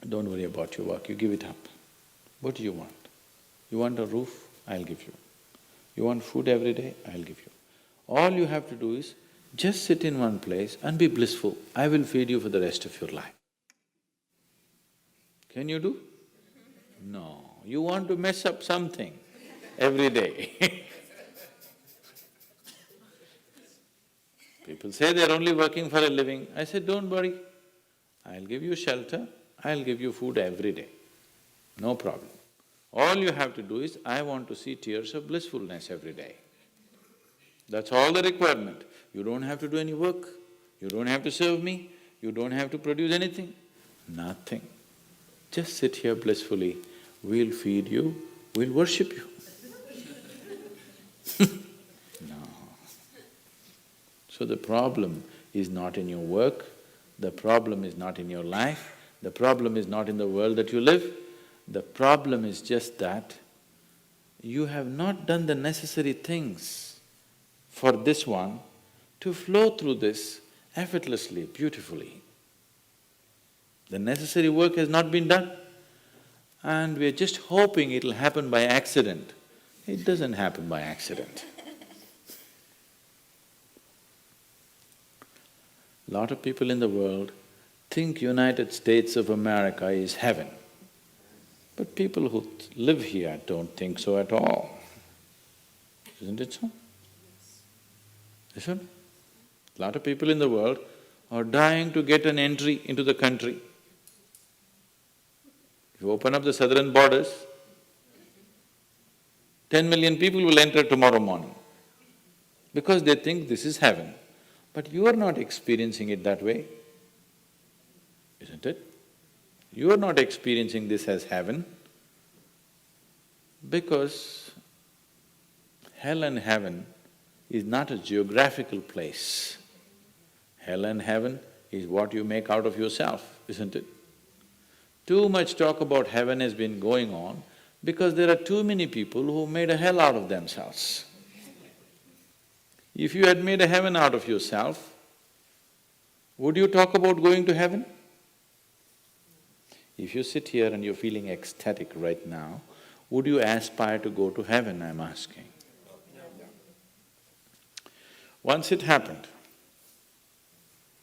Don't worry about your work, you give it up. What do you want? You want a roof? I'll give you. You want food every day? I'll give you. All you have to do is just sit in one place and be blissful. I will feed you for the rest of your life. Can you do? No, you want to mess up something every day. People say they're only working for a living. I said, don't worry, I'll give you shelter, I'll give you food every day, no problem. All you have to do is, I want to see tears of blissfulness every day. That's all the requirement. You don't have to do any work, you don't have to serve me, you don't have to produce anything, nothing. Just sit here blissfully, we'll feed you, we'll worship you. No. So the problem is not in your work, the problem is not in your life, the problem is not in the world that you live, the problem is just that you have not done the necessary things for this one to flow through this effortlessly, beautifully. The necessary work has not been done and we're just hoping it'll happen by accident. It doesn't happen by accident. Lot of people in the world think United States of America is heaven. But people who live here don't think so at all. Isn't it so? Isn't it? Lot of people in the world are dying to get an entry into the country. If you open up the southern borders, 10 million people will enter tomorrow morning because they think this is heaven. But you are not experiencing it that way, isn't it? You are not experiencing this as heaven because hell and heaven is not a geographical place. Hell and heaven is what you make out of yourself, isn't it? Too much talk about heaven has been going on because there are too many people who made a hell out of themselves. If you had made a heaven out of yourself, would you talk about going to heaven? If you sit here and you're feeling ecstatic right now, would you aspire to go to heaven, I'm asking? Once it happened,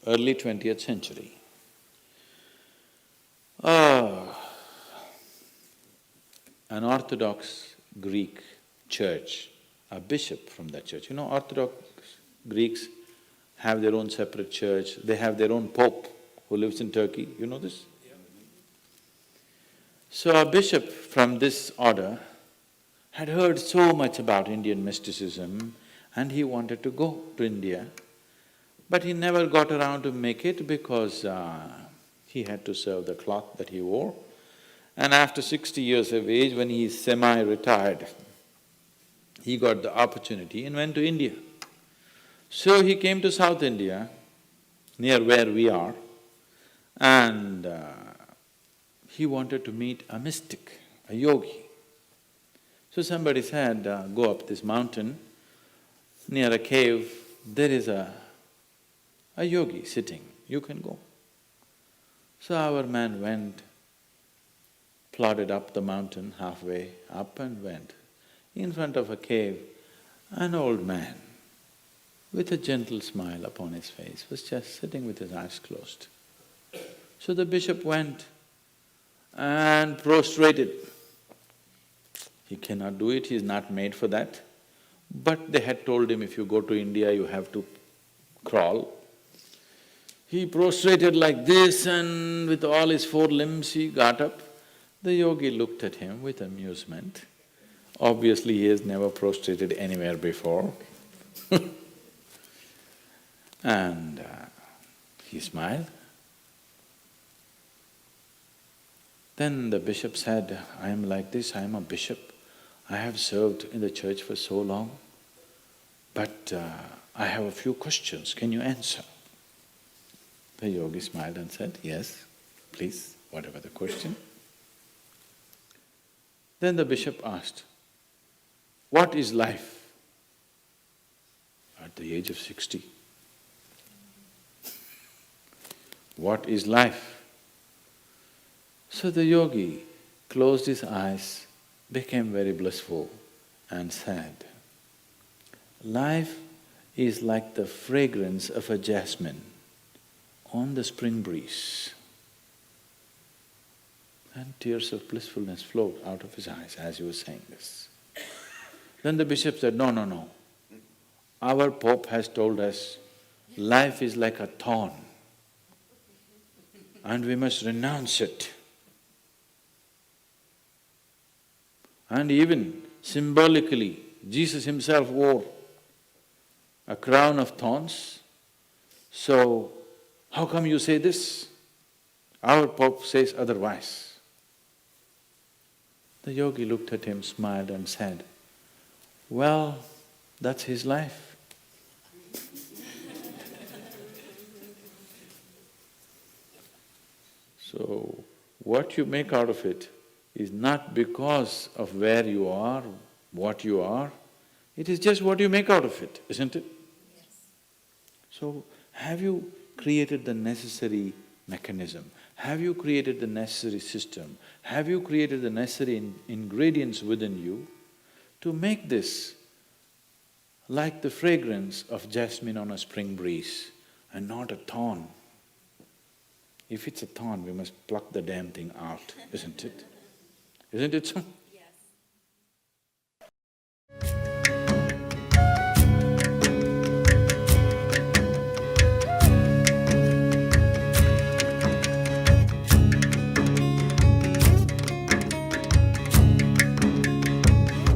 early 20th century, an Orthodox Greek church, a bishop from that church, you know, Orthodox Greeks have their own separate church, they have their own pope who lives in Turkey, you know this? So a bishop from this order had heard so much about Indian mysticism and he wanted to go to India, but he never got around to make it because he had to serve the cloth that he wore. And after 60 years of age, when he is semi-retired, he got the opportunity and went to India. So he came to South India, near where we are, and he wanted to meet a mystic, a yogi. So somebody said, go up this mountain, near a cave, there is a yogi sitting, you can go. So our man went, plodded up the mountain, halfway up and went. In front of a cave, an old man with a gentle smile upon his face was just sitting with his eyes closed. So the bishop went and prostrated. He cannot do it, he is not made for that. But they had told him, if you go to India, you have to crawl. He prostrated like this and with all his four limbs he got up. The yogi looked at him with amusement. Obviously, he has never prostrated anywhere before. And he smiled. Then the bishop said, I am like this, I am a bishop. I have served in the church for so long, but I have a few questions, can you answer? The yogi smiled and said, yes, please, whatever the question. Then the bishop asked, what is life? At the age of 60. What is life? So the yogi closed his eyes, became very blissful and said, life is like the fragrance of a jasmine on the spring breeze. And tears of blissfulness flowed out of his eyes as he was saying this. Then the bishop said, no, no, no. Our Pope has told us life is like a thorn and we must renounce it. And even symbolically, Jesus himself wore a crown of thorns. So, how come you say this? Our Pope says otherwise. The yogi looked at him, smiled and said, well, that's his life. So, what you make out of it is not because of where you are, what you are, it is just what you make out of it, isn't it? Yes. So, have you created the necessary mechanism? Have you created the necessary system? Have you created the necessary ingredients within you to make this like the fragrance of jasmine on a spring breeze and not a thorn? If it's a thorn, we must pluck the damn thing out, isn't it? Isn't it so?